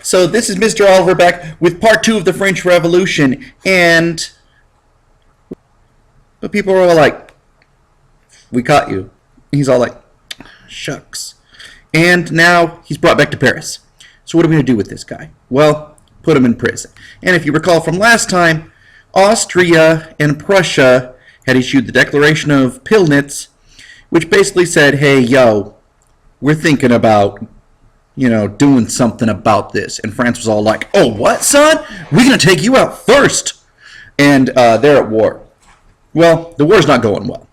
So this is Mr. Oliver back with part 2 of the French Revolution, and but people are all like, we caught you. He's all like, shucks. And now he's brought back to Paris. So what are we going to do with this guy? Well, put him in prison. And if you recall from last time, Austria and Prussia had issued the Declaration of Pillnitz, which basically said, hey, yo, we're thinking about, doing something about this. And France was all like, oh, what, son? We're going to take you out first. And they're at war. Well, the war's not going well.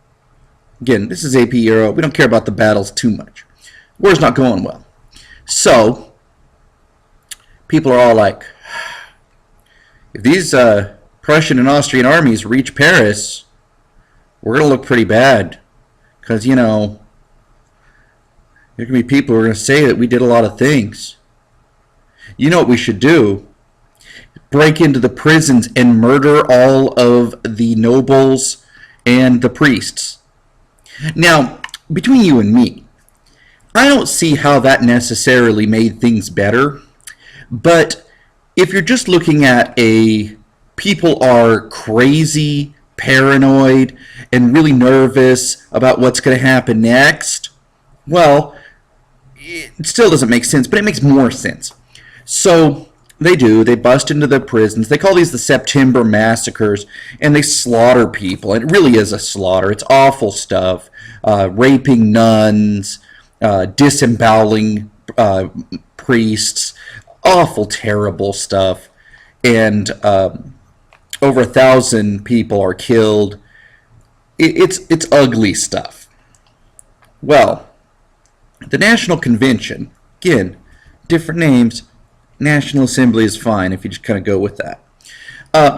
Again, this is AP Euro. We don't care about the battles too much. War's not going well. So, people are all like, if these Prussian and Austrian armies reach Paris, we're going to look pretty bad. Because, there are going to be people who are going to say that we did a lot of things. You know what we should do? Break into the prisons and murder all of the nobles and the priests. Now, between you and me, I don't see how that necessarily made things better. But if you're just looking at people are crazy, paranoid, and really nervous about what's going to happen next, well, it still doesn't make sense, but it makes more sense. So they bust into the prisons. They call these the September Massacres, and they slaughter people. It really is a slaughter. It's awful stuff. Raping nuns, disemboweling priests, awful, terrible stuff. And over 1,000 people are killed. It's ugly stuff. Well, the National Convention, again, different names, National Assembly is fine if you just kind of go with that,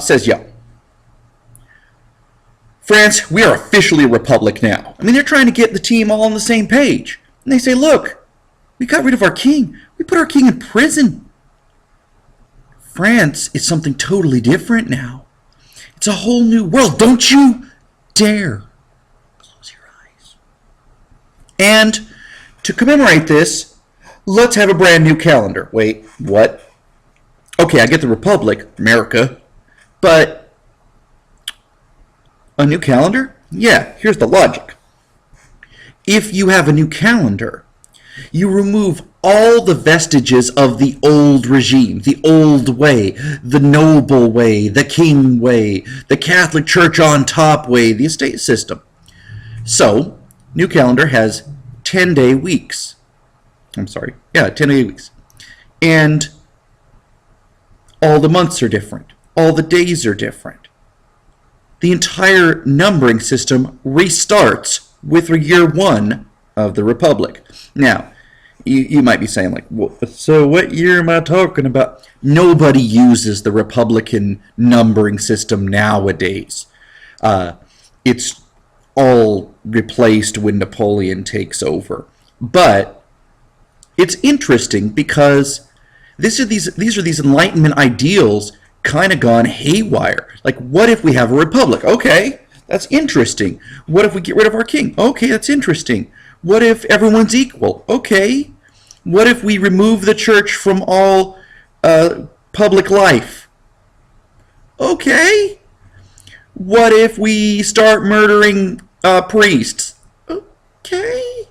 says, yo, France, we are officially a republic now. I mean, they're trying to get the team all on the same page. And they say, look, we got rid of our king. We put our king in prison. France is something totally different now. It's a whole new world. Don't you dare close your eyes. And to commemorate this, let's have a brand new calendar. Wait, what? Okay, I get the Republic, America, but a new calendar? Yeah, here's the logic. If you have a new calendar, you remove all the vestiges of the old regime, the old way, the noble way, the king way, the Catholic Church on top way, the estate system. So, new calendar has 10-day weeks. 10-day weeks. And all the months are different. All the days are different. The entire numbering system restarts with year 1 of the Republic. Now, you might be saying, like, so what year am I talking about? Nobody uses the Republican numbering system nowadays. It's all replaced when Napoleon takes over. But it's interesting because these are these Enlightenment ideals kind of gone haywire. Like, what if we have a republic? Okay, that's interesting. What if we get rid of our king? Okay, that's interesting. What if everyone's equal? Okay. What if we remove the church from all public life? Okay. What if we start murdering priests? Okay.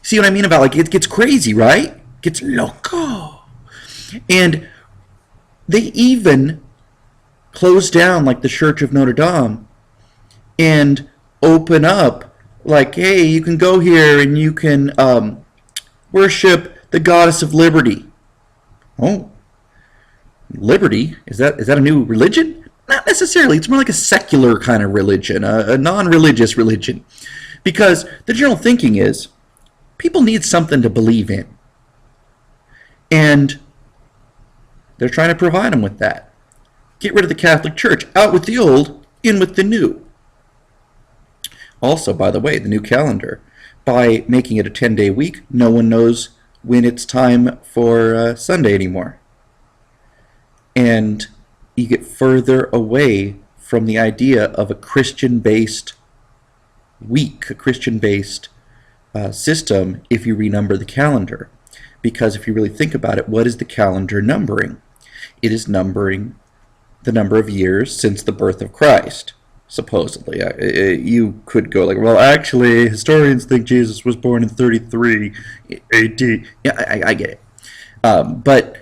See what I mean about, like, it gets crazy, right? It gets loco. And they even close down, like, the Church of Notre Dame and open up, like, hey, you can go here and you can worship the goddess of liberty. Oh, liberty? Is that a new religion? Not necessarily. It's more like a secular kind of religion, a non-religious religion. Because the general thinking is, people need something to believe in. And they're trying to provide them with that. Get rid of the Catholic Church. Out with the old, in with the new. Also, by the way, the new calendar, by making it a 10-day week, no one knows when it's time for Sunday anymore. And you get further away from the idea of a Christian-based week, a Christian-based system if you renumber the calendar. because if you really think about it, what is the calendar numbering? It is numbering the number of years since the birth of Christ, supposedly. You could go like, well, actually, historians think Jesus was born in 33 AD. Yeah, I get it. But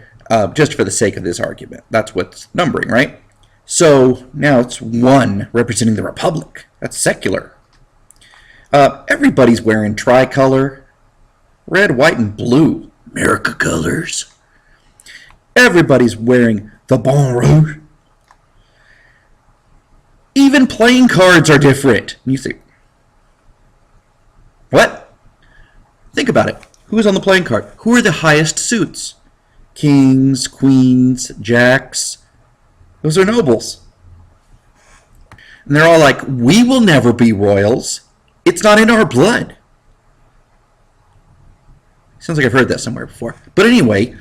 just for the sake of this argument, that's what's numbering, right? So now it's 1 representing the Republic. That's secular. Everybody's wearing tricolor. Red, white, and blue. America colors. Everybody's wearing the Bonne Rouge. Even playing cards are different. And you think, what? Think about it. Who is on the playing card? Who are the highest suits? Kings, queens, jacks. Those are nobles. And they're all like, we will never be royals. It's not in our blood. Sounds like I've heard that somewhere before. But anyway,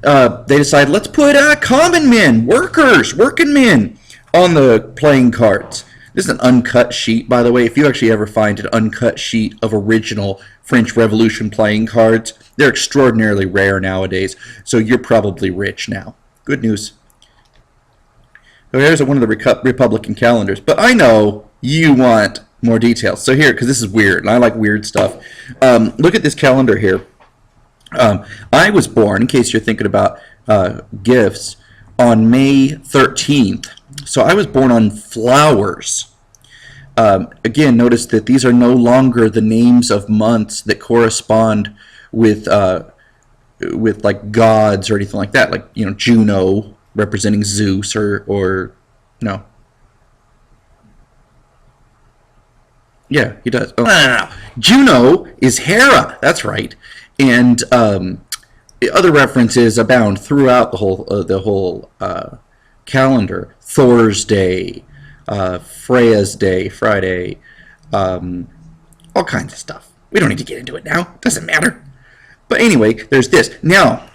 they decide, let's put common men, workers, working men on the playing cards. This is an uncut sheet, by the way. If you actually ever find an uncut sheet of original French Revolution playing cards, they're extraordinarily rare nowadays, so you're probably rich now. Good news. So here's one of the Republican calendars, but I know you want more details. So here, because this is weird, and I like weird stuff. Look at this calendar here. I was born, in case you're thinking about gifts, on May 13th. So I was born on flowers. Again, notice that these are no longer the names of months that correspond with like gods or anything like that. Like, you know, Juno representing Zeus or no. Yeah, he does. Oh, no. Juno is Hera. That's right. And other references abound throughout the whole calendar. Thor's Day, Freya's Day, Friday, all kinds of stuff. We don't need to get into it now. Doesn't matter. But anyway, there's this. Now,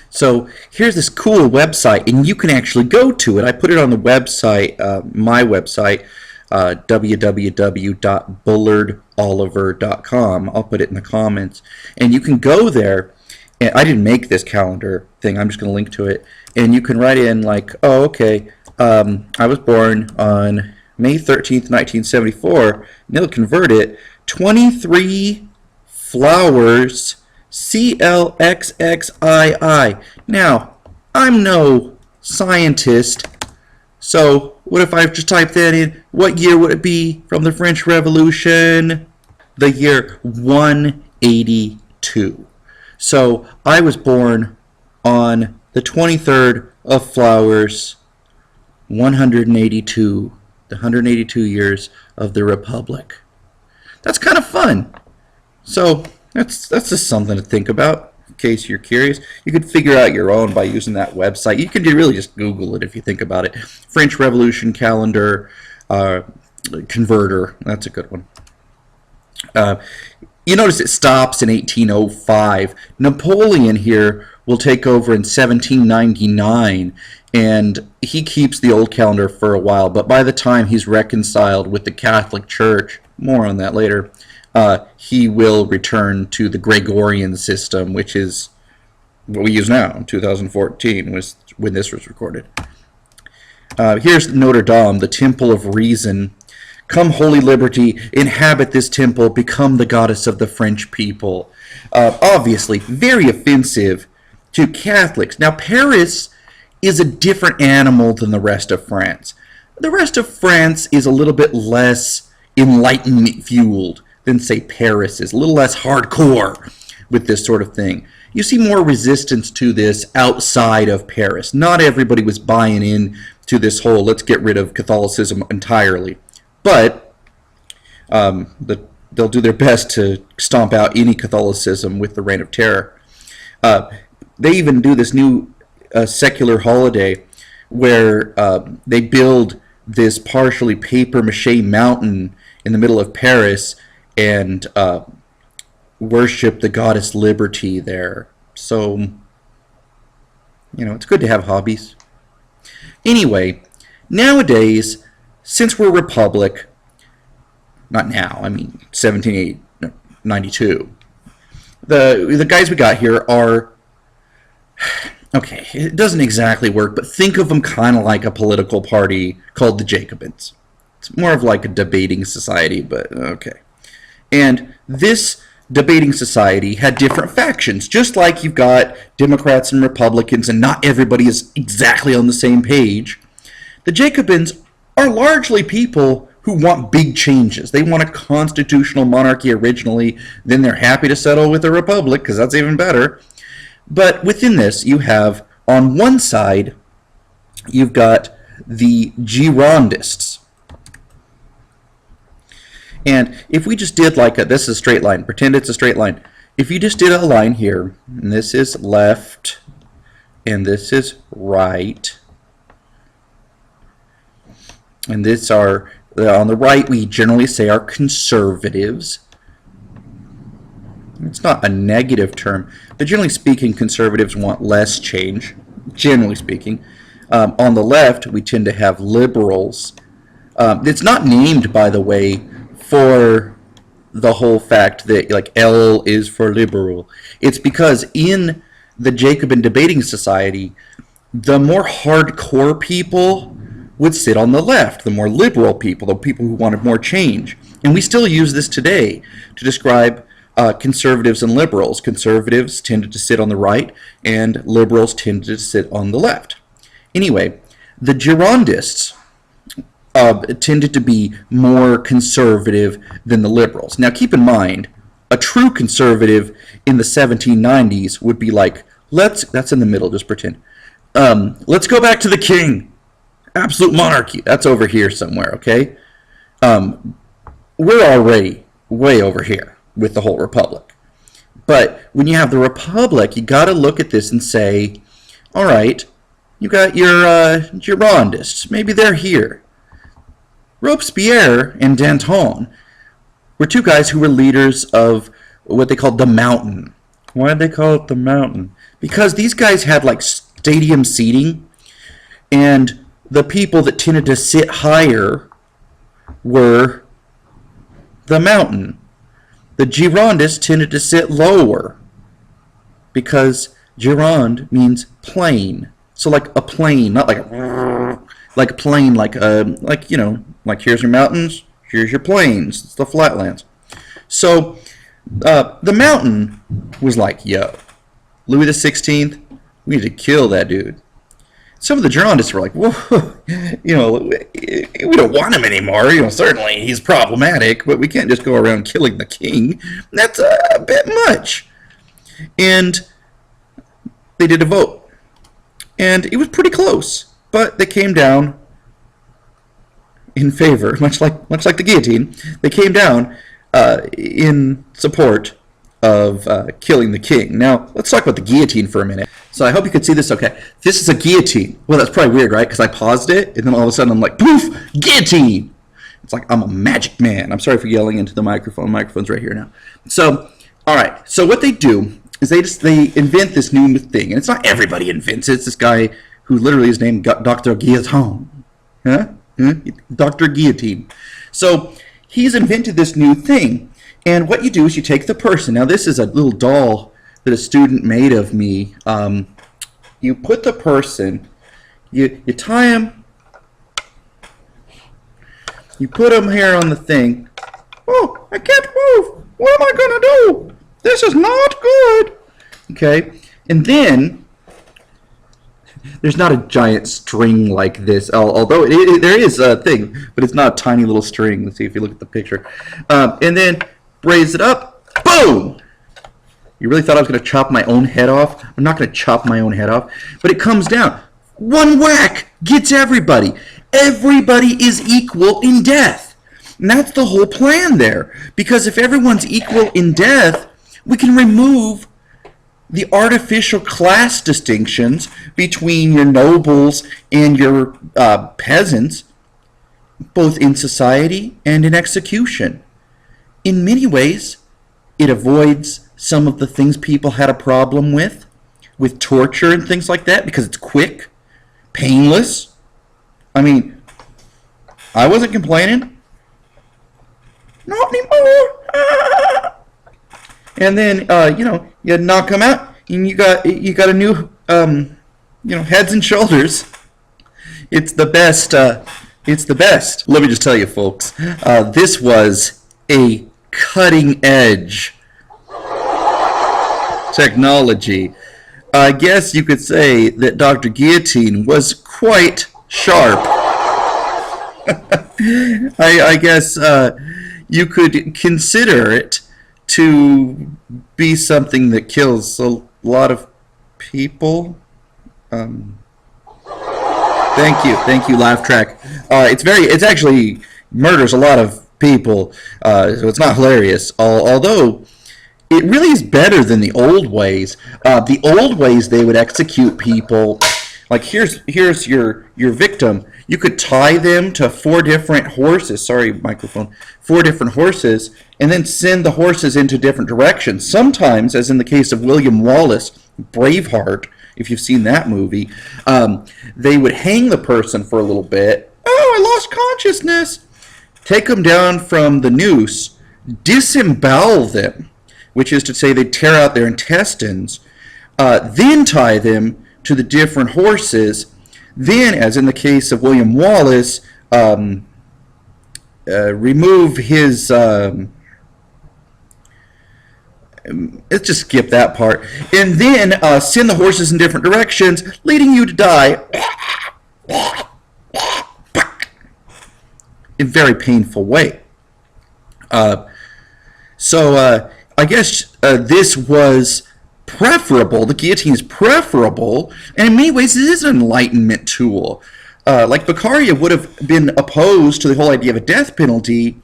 so here's this cool website, and you can actually go to it. I put it on the website, my website, www.bullardoliver.com. I'll put it in the comments. And you can go there. And I didn't make this calendar thing. I'm just going to link to it. And you can write in like, oh, okay, I was born on May 13th, 1974. And they'll convert it. 23 flowers, CLXXII. Now, I'm no scientist, so what if I just type that in? What year would it be from the French Revolution? The year 182. So I was born on the 23rd of flowers, 182, the 182 years of the Republic. That's kind of fun. So that's just something to think about in case you're curious. You could figure out your own by using that website. You can really just Google it if you think about it. French Revolution calendar, converter. That's a good one. You notice it stops in 1805. Napoleon here will take over in 1799, and he keeps the old calendar for a while, but by the time he's reconciled with the Catholic Church, more on that later, he will return to the Gregorian system, which is what we use now. In 2014 was when this was recorded. Here's Notre Dame, the Temple of Reason. Come, Holy Liberty, inhabit this temple, become the goddess of the French people. Obviously, very offensive to Catholics. Now, Paris is a different animal than the rest of France. The rest of France is a little bit less Enlightenment-fueled than, say, Paris is. A little less hardcore with this sort of thing. You see more resistance to this outside of Paris. Not everybody was buying in to this whole, let's get rid of Catholicism entirely. But they'll do their best to stomp out any Catholicism with the Reign of Terror. They even do this new secular holiday where they build this partially papier-mâché mountain in the middle of Paris and worship the goddess Liberty there. So, you know, it's good to have hobbies. Anyway, nowadays, since we're a republic, not now, I mean 1792, the guys we got here are okay, it doesn't exactly work, but think of them kind of like a political party called the Jacobins. It's more of like a debating society, but okay. And this debating society had different factions, just like you've got Democrats and Republicans, and not everybody is exactly on the same page. The Jacobins are largely people who want big changes. They want a constitutional monarchy originally, then they're happy to settle with a republic, because that's even better. But within this, you have, on one side, you've got the Girondists. And if we just did like this is a straight line, pretend it's a straight line. If you just did a line here, and this is left, and this is right, and this are, on the right, we generally say are conservatives. It's not a negative term, but generally speaking, conservatives want less change, generally speaking. On the left, we tend to have liberals. It's not named, by the way, for the whole fact that like L is for liberal. It's because in the Jacobin debating society, the more hardcore people would sit on the left, the more liberal people, the people who wanted more change. And we still use this today to describe conservatives and liberals. Conservatives tended to sit on the right, and liberals tended to sit on the left. Anyway, the Girondists tended to be more conservative than the liberals. Now keep in mind, a true conservative in the 1790s would be like, that's in the middle, just pretend. Let's go back to the king. Absolute monarchy. That's over here somewhere, okay? We're already way over here with the whole republic. But when you have the republic, you got to look at this and say, all right, you got your Girondists. Maybe they're here. Robespierre and Danton were two guys who were leaders of what they called the Mountain. Why did they call it the Mountain? Because these guys had like stadium seating, and the people that tended to sit higher were the Mountain. The Girondists tended to sit lower because Gironde means plain. So like a plain, not like a plain, like you know, like here's your mountains, here's your plains, it's the flatlands. So the Mountain was like, yo, Louis XVI, we need to kill that dude. Some of the Girondists were like, whoa, you know, we don't want him anymore. You know, certainly he's problematic, but we can't just go around killing the king. That's a bit much. And they did a vote, and it was pretty close, but they came down in favor, much like the guillotine. They came down in support of killing the king. Now, let's talk about the guillotine for a minute. So I hope you can see this okay. This is a guillotine. Well, that's probably weird, right? Because I paused it, and then all of a sudden I'm like, poof, guillotine! It's like I'm a magic man. I'm sorry for yelling into the microphone. The microphone's right here now. So, all right. So what they do is they invent this new thing. And it's not everybody invents it. It's this guy who literally is named Dr. Guillotine. Huh? Dr. Guillotine. So he's invented this new thing. And what you do is you take the person. Now, this is a little doll that a student made of me. You put the person, you tie him, you put him here on the thing. Oh, I can't move. What am I going to do? This is not good. Okay, and then there's not a giant string like this, although there is a thing, but it's not a tiny little string. Let's see if you look at the picture. And then raise it up. Boom! You really thought I was going to chop my own head off? I'm not going to chop my own head off. But it comes down. One whack gets everybody. Everybody is equal in death. And that's the whole plan there. Because if everyone's equal in death, we can remove the artificial class distinctions between your nobles and your peasants, both in society and in execution. In many ways, it avoids some of the things people had a problem with torture and things like that, because it's quick, painless. I mean, I wasn't complaining. Not anymore. And then, you know, you knock them out, and you got a new heads and shoulders. It's the best. It's the best. Let me just tell you, folks. This was a cutting-edge technology. I guess you could say that Dr. Guillotine was quite sharp. I guess you could consider it to be something that kills a lot of people. Thank you, laugh track. It's actually murders a lot of people, so it's not hilarious. Although it really is better than the old ways. The old ways, they would execute people. Like here's your victim. You could tie them to 4 different horses. Sorry, microphone. 4 different horses, and then send the horses into different directions. Sometimes, as in the case of William Wallace, Braveheart, if you've seen that movie, they would hang the person for a little bit. Oh, I lost consciousness. Take them down from the noose, disembowel them, which is to say they tear out their intestines, then tie them to the different horses. Then, as in the case of William Wallace, remove his... let's just skip that part. And then send the horses in different directions, leading you to die in a very painful way. So I guess this was preferable. The guillotine is preferable, and in many ways it is an Enlightenment tool. Like Beccaria would have been opposed to the whole idea of a death penalty,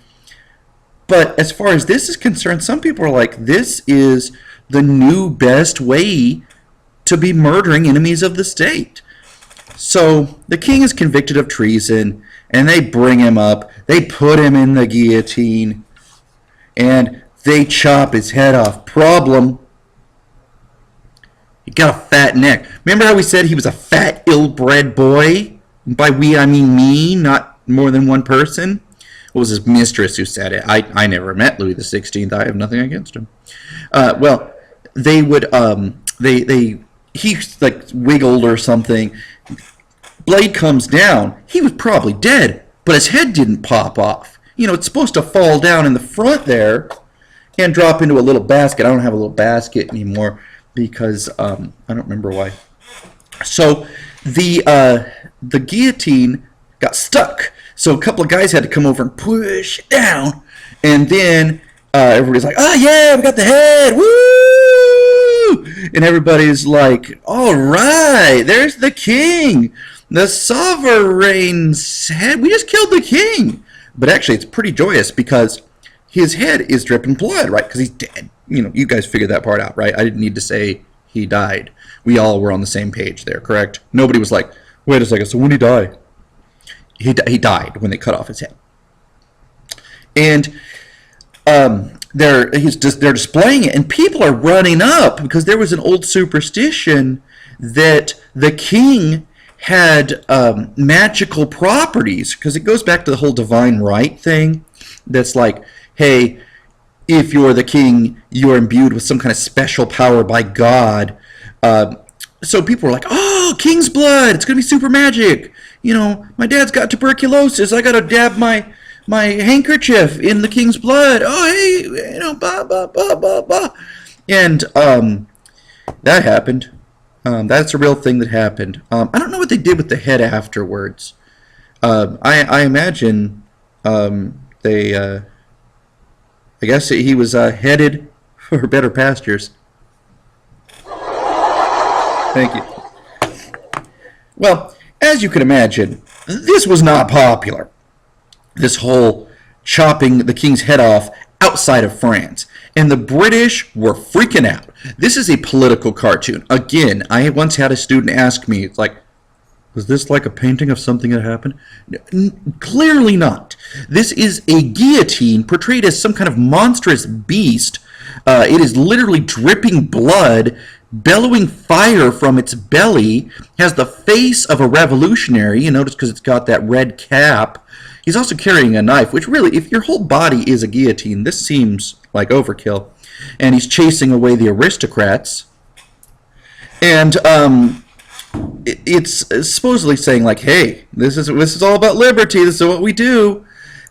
but as far as this is concerned, some people are like, this is the new best way to be murdering enemies of the state. So the king is convicted of treason, and they bring him up, they put him in the guillotine, and they chop his head off. Problem: he got a fat neck. Remember how we said he was a fat, ill-bred boy? By we, I mean me, not more than one person. It was his mistress who said it. I never met Louis XVI. I have nothing against him. Well, they would, he like wiggled or something. Blade comes down. He was probably dead, but his head didn't pop off. It's supposed to fall down in the front there and drop into a little basket. I don't have a little basket anymore because I don't remember why. So the guillotine got stuck. So a couple of guys had to come over and push it down. And then everybody's like, oh yeah, we got the head, woo! And everybody's like, all right, there's the king. The sovereign's head. We just killed the king. But actually, it's pretty joyous because his head is dripping blood, right? Because he's dead. You guys figured that part out, right? I didn't need to say he died. We all were on the same page there, correct? Nobody was like, wait a second, so when did he die? He died when they cut off his head. And they're displaying it, and people are running up because there was an old superstition that the king had magical properties, because it goes back to the whole divine right thing. That's like, hey, if you're the king, you're imbued with some kind of special power by God. So people were like, oh, king's blood, it's going to be super magic. My dad's got tuberculosis. I got to dab my handkerchief in the king's blood. Oh, hey, blah, blah, blah, blah, blah. And that happened. That's a real thing that happened. I don't know what they did with the head afterwards. I imagine I guess he was headed for better pastures. Thank you. Well, as you can imagine, this was not popular. This whole chopping the king's head off outside of France. And the British were freaking out. This is a political cartoon. Again, I once had a student ask me, it's like, was this like a painting of something that happened? Clearly not. This is a guillotine portrayed as some kind of monstrous beast. It is literally dripping blood, bellowing fire from its belly, has the face of a revolutionary, you notice because it's got that red cap. He's also carrying a knife, which really, if your whole body is a guillotine, this seems like overkill. And he's chasing away the aristocrats. And it's supposedly saying like, hey, this is all about liberty. This is what we do.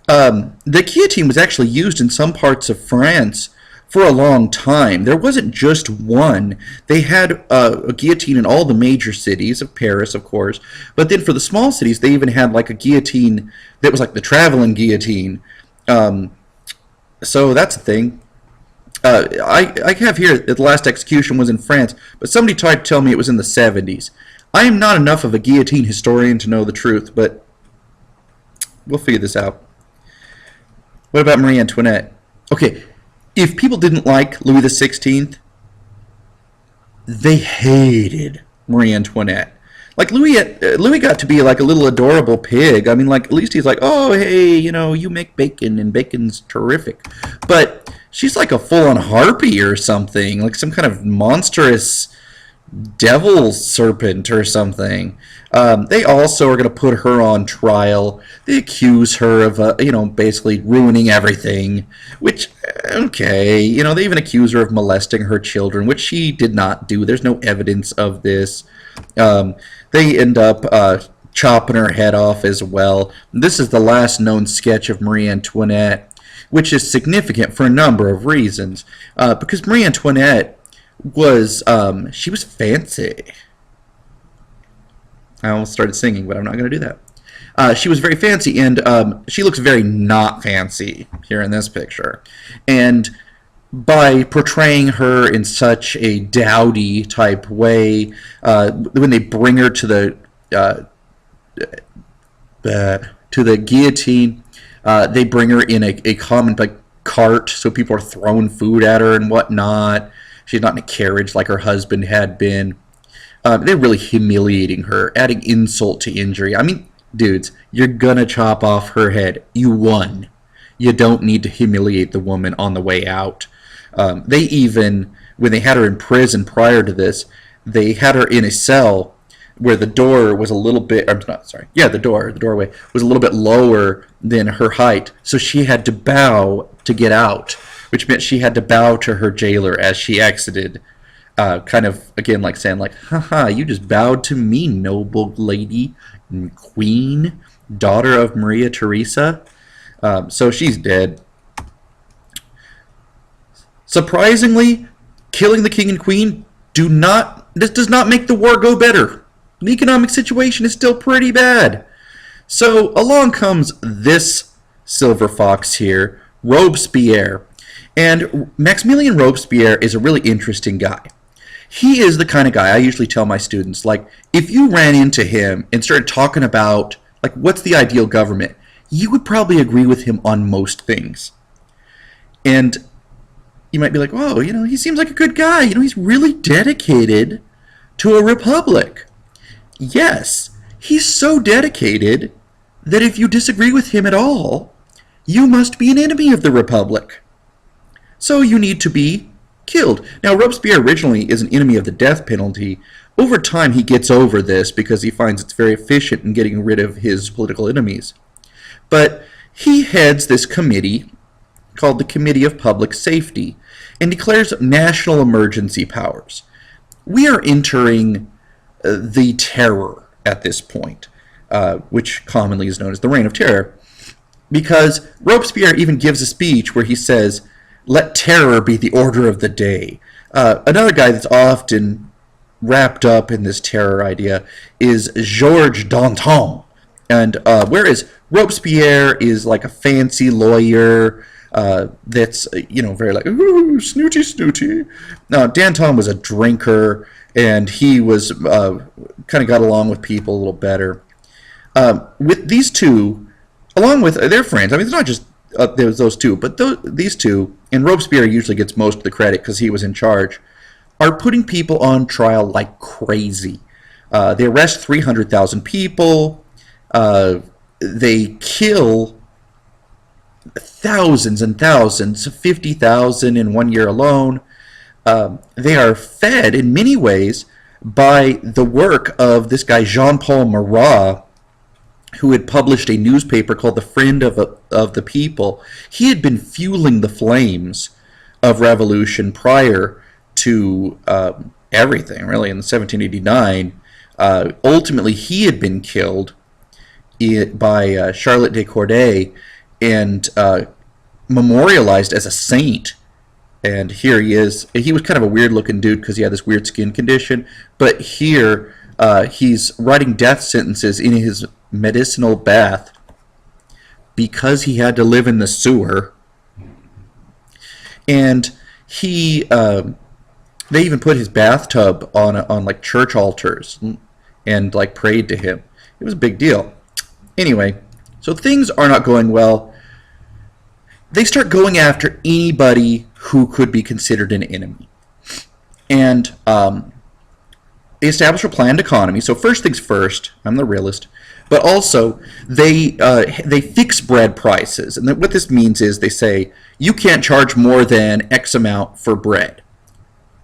The guillotine was actually used in some parts of France for a long time. There wasn't just one. They had a guillotine in all the major cities of Paris, of course. But then for the small cities, they even had like a guillotine that was like the traveling guillotine. So that's the thing. I have here that the last execution was in France, but somebody tried to tell me it was in the 70s. I am not enough of a guillotine historian to know the truth, but we'll figure this out. What about Marie Antoinette? Okay, if people didn't like Louis XVI, they hated Marie Antoinette. Like Louis got to be like a little adorable pig. I mean, like at least he's like, oh hey, you make bacon and bacon's terrific. But she's like a full-on harpy or something, like some kind of monstrous devil serpent or something. They also are going to put her on trial. They accuse her of, basically ruining everything, which, okay, they even accuse her of molesting her children, which she did not do. There's no evidence of this. They end up chopping her head off as well. This is the last known sketch of Marie Antoinette, which is significant for a number of reasons. Because Marie Antoinette she was fancy. I almost started singing, but I'm not going to do that. She was very fancy, and she looks very not fancy here in this picture. And by portraying her in such a dowdy type way, when they bring her to the guillotine, they bring her in a common cart, so people are throwing food at her and whatnot. She's not in a carriage like her husband had been. They're really humiliating her, adding insult to injury. I mean, dudes, you're gonna chop off her head. You won. You don't need to humiliate the woman on the way out. They even, when they had her in prison prior to this, they had her in a cell where the door was a little bit, the doorway was a little bit lower than her height, so she had to bow to get out, which meant she had to bow to her jailer as she exited, kind of, again, like saying, like, haha, you just bowed to me, noble lady and queen, daughter of Maria Theresa. So she's dead. Surprisingly, killing the king and queen this does not make the war go better. The economic situation is still pretty bad. So along comes this silver fox here, Robespierre. And Maximilien Robespierre is a really interesting guy. He is the kind of guy I usually tell my students, like, if you ran into him and started talking about, like, what's the ideal government, you would probably agree with him on most things. And you might be like, whoa, he seems like a good guy. He's really dedicated to a republic. Yes, he's so dedicated that if you disagree with him at all, you must be an enemy of the republic. So you need to be killed. Now, Robespierre originally is an enemy of the death penalty. Over time, he gets over this because he finds it's very efficient in getting rid of his political enemies. But he heads this committee called the Committee of Public Safety and declares national emergency powers. We are entering the terror at this point, which commonly is known as the Reign of Terror, because Robespierre even gives a speech where he says, let terror be the order of the day. Another guy that's often wrapped up in this terror idea is Gebert Danton. And whereas Robespierre is like a fancy lawyer that's, very like, ooh, snooty. Now, Danton was a drinker, and he was kind of got along with people a little better. With these two, along with their friends, I mean, it's not just there's those two, but these two, and Robespierre usually gets most of the credit because he was in charge, are putting people on trial like crazy. They arrest 300,000 people. They kill thousands and thousands, 50,000 in 1 year alone. They are fed in many ways by the work of this guy Jean-Paul Marat, who had published a newspaper called The Friend of the People. He had been fueling the flames of revolution prior to everything, really, in 1789. Ultimately, he had been killed by Charlotte de Corday and memorialized as a saint. And here he is. He was kind of a weird-looking dude because he had this weird skin condition. But here, he's writing death sentences in his medicinal bath because he had to live in the sewer. And he, they even put his bathtub on like church altars and like prayed to him. It was a big deal. Anyway, so things are not going well. They start going after anybody who could be considered an enemy. And they establish a planned economy. So first things first, I'm the realist. But also, they fix bread prices. And what this means is they say, you can't charge more than X amount for bread.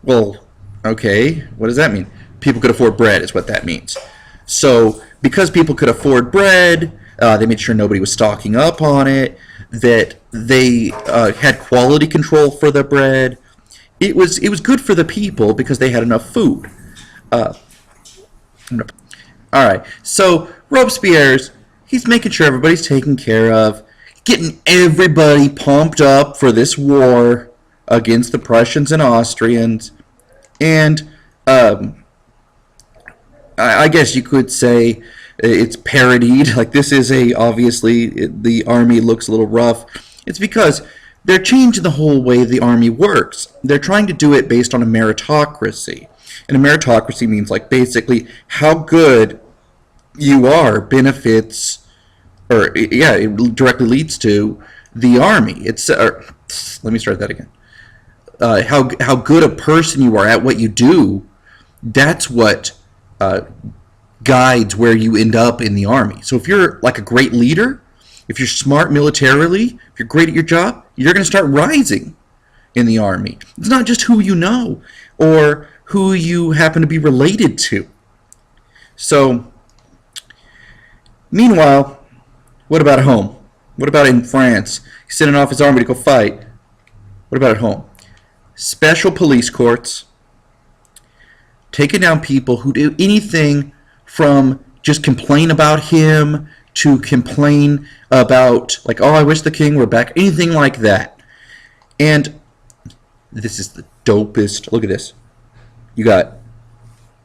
Well, okay, what does that mean? People could afford bread is what that means. So because people could afford bread, they made sure nobody was stocking up on it, that they had quality control for the bread. It was good for the people because they had enough food. All right, so Robespierre's, he's making sure everybody's taken care of, getting everybody pumped up for this war against the Prussians and Austrians. And I guess you could say it's parodied. Like, this is obviously, the army looks a little rough. It's because they're changing the whole way the army works. They're trying to do it based on a meritocracy. And a meritocracy means, like, basically how good you are benefits, or yeah, it directly leads to the army. It's let me start that again. How good a person you are at what you do, that's what guides where you end up in the army. So if you're like a great leader, if you're smart militarily, if you're great at your job, you're going to start rising in the army. It's not just who you know or who you happen to be related to. So meanwhile, what about at home? What about in France? He's sending off his army to go fight. What about at home? Special police courts, taking down people who do anything from just complain about him to complain about, like, oh, I wish the king were back, anything like that. And this is the dopest. Look at this. You got,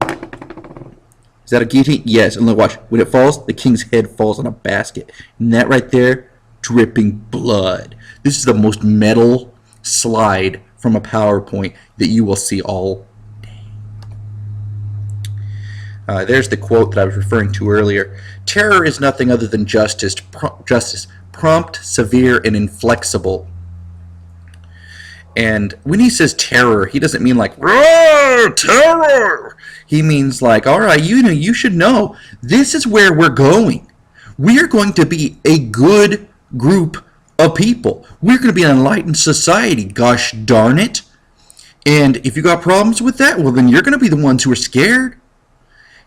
is that a guillotine? Yes. And look, watch. When it falls, the king's head falls on a basket. And that right there, dripping blood. This is the most metal slide from a PowerPoint that you will see all day. There's the quote that I was referring to earlier. Terror is nothing other than justice, prompt, severe, and inflexible. And when he says terror, he doesn't mean like, terror! He means like, all right, you should know, this is where we're going. We're going to be a good group of people. We're going to be an enlightened society, gosh darn it. And if you got problems with that, well, then you're going to be the ones who are scared.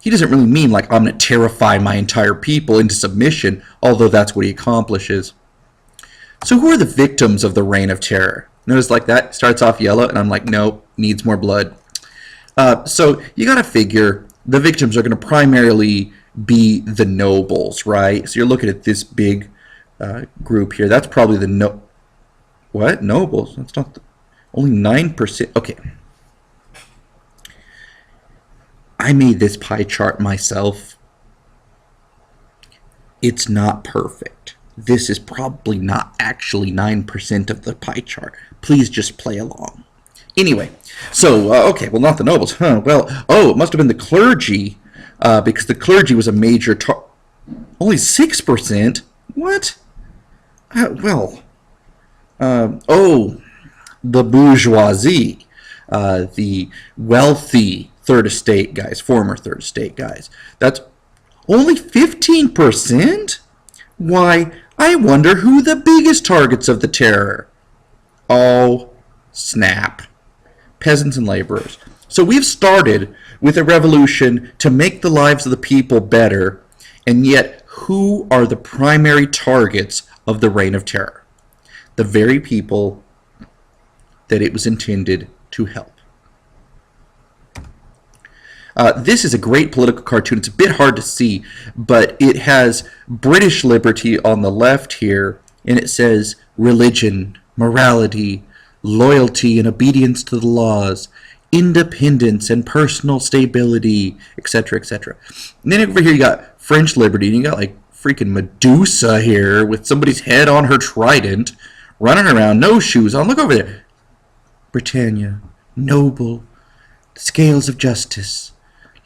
He doesn't really mean like, I'm going to terrify my entire people into submission, although that's what he accomplishes. So who are the victims of the Reign of Terror? Notice like that starts off yellow, and I'm like, nope, needs more blood. So you got to figure the victims are going to primarily be the nobles, right? So you're looking at this big group here. That's probably the what? Nobles? That's not only 9%. Okay. I made this pie chart myself. It's not perfect. This is probably not actually 9% of the pie chart. Please just play along. Anyway, so, okay, well, not the nobles. Huh, well, oh, it must have been the clergy, because the clergy was a major only 6%? What? Oh, the bourgeoisie, the wealthy Third Estate guys, former Third Estate guys. That's only 15%? Why, I wonder who the biggest targets of the terror. Oh, snap. Peasants and laborers. So we've started with a revolution to make the lives of the people better, and yet who are the primary targets of the Reign of Terror? The very people that it was intended to help. This is a great political cartoon. It's a bit hard to see, but it has British liberty on the left here, and it says religion, morality, loyalty and obedience to the laws, independence and personal stability, etc., etc. And then over here you got French liberty, and you got like freaking Medusa here with somebody's head on her trident, running around, no shoes on. Look over there. Britannia, noble, the scales of justice,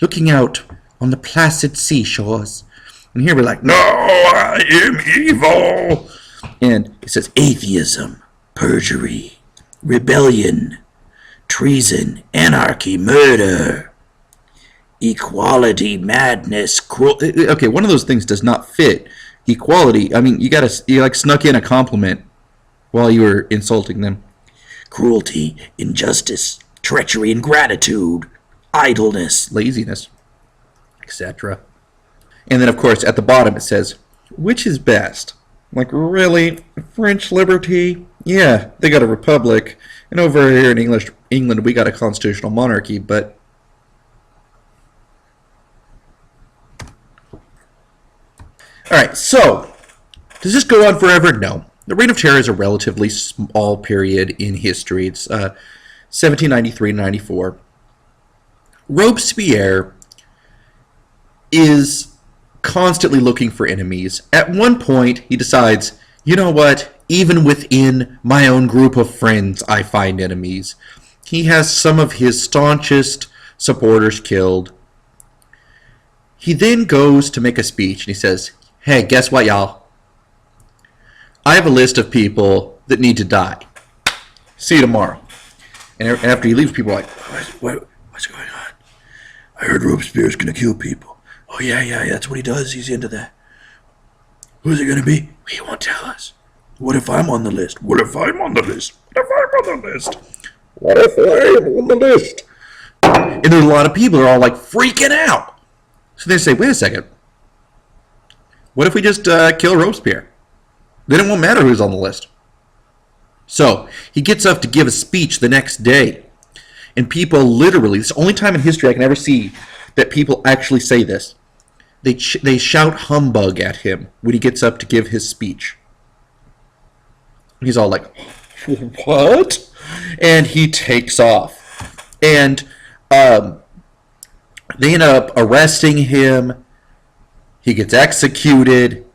looking out on the placid seashores. And here we're like, no, I am evil. And it says atheism, perjury, rebellion, treason, anarchy, murder, equality, madness, cruelty. Okay, one of those things does not fit. Equality, I mean, you like snuck in a compliment while you were insulting them. Cruelty, injustice, treachery, ingratitude, idleness, laziness, etc. And then, of course, at the bottom it says, which is best? Like, really? French liberty? Yeah, they got a republic. And over here in England, we got a constitutional monarchy, but... Alright, so, does this go on forever? No. The Reign of Terror is a relatively small period in history. It's 1793-94. Robespierre is constantly looking for enemies. At one point, he decides, you know what? Even within my own group of friends, I find enemies. He has some of his staunchest supporters killed. He then goes to make a speech, and he says, hey, guess what, y'all? I have a list of people that need to die. See you tomorrow. And after he leaves, people are like, what's going on? I heard Robespierre's going to kill people. Oh, yeah, that's what he does. He's into that. Who's it going to be? He won't tell us. What if I'm on the list? What if I'm on the list? What if I'm on the list? What if I'm on the list? And there's a lot of people who are all like freaking out. So they say, wait a second. What if we just kill Robespierre? Then it won't matter who's on the list. So he gets up to give a speech the next day. And people literally, it's the only time in history I can ever see that people actually say this. They shout humbug at him when he gets up to give his speech. He's all like, what? And he takes off. And they end up arresting him. He gets executed.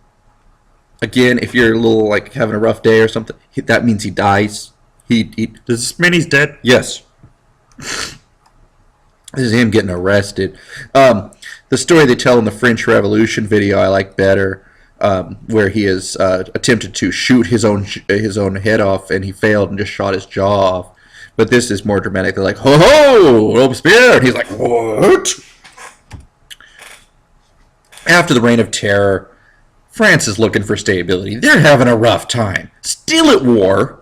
Again, if you're a little like having a rough day or something, that means he dies. Does this mean he's dead? Yes. This is him getting arrested. The story they tell in the French Revolution video I like better, where he has attempted to shoot his own head off and he failed and just shot his jaw off. But this is more dramatic. They're like, ho ho, Robespierre! And he's like, what? After the Reign of Terror, France is looking for stability. They're having a rough time. Still at war.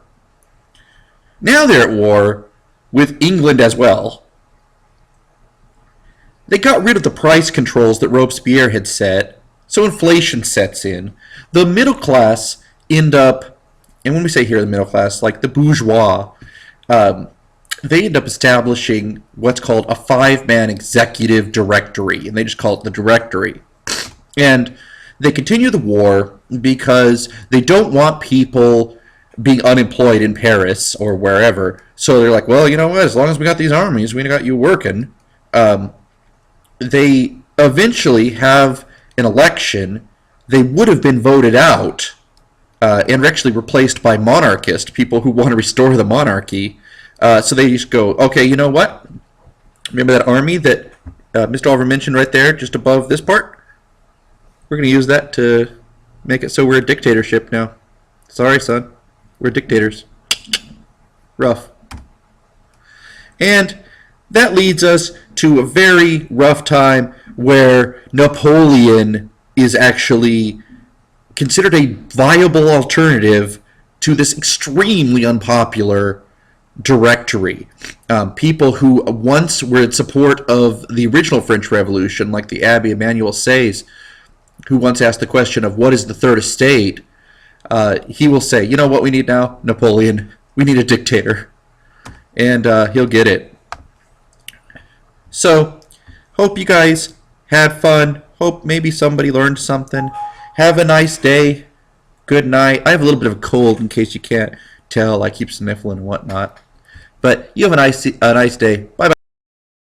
Now they're at war with England as well. They got rid of the price controls that Robespierre had set, so inflation sets in. The middle class end up, and when we say here the middle class, like the bourgeois, they end up establishing what's called a 5-man executive directory, and they just call it the directory. And they continue the war because they don't want people being unemployed in Paris or wherever. So they're like, well, you know what? As long as we got these armies, we got you working. They eventually have an election. They would have been voted out and actually replaced by monarchists, people who want to restore the monarchy. So they just go, okay, you know what? Remember that army that Mr. Oliver mentioned right there, just above this part? We're going to use that to make it so we're a dictatorship now. Sorry, son. We're dictators. Rough. And that leads us to a very rough time where Napoleon is actually considered a viable alternative to this extremely unpopular directory. People who once were in support of the original French Revolution, like the Abbé Emmanuel Says, who once asked the question of what is the third estate, he will say, you know what we need now? Napoleon. We need a dictator. And he'll get it. So, Hope you guys had fun. Hope maybe somebody learned something. Have a nice day. Good night. I have a little bit of a cold in case you can't tell. I keep sniffling and whatnot. But you have a nice day. Bye-bye.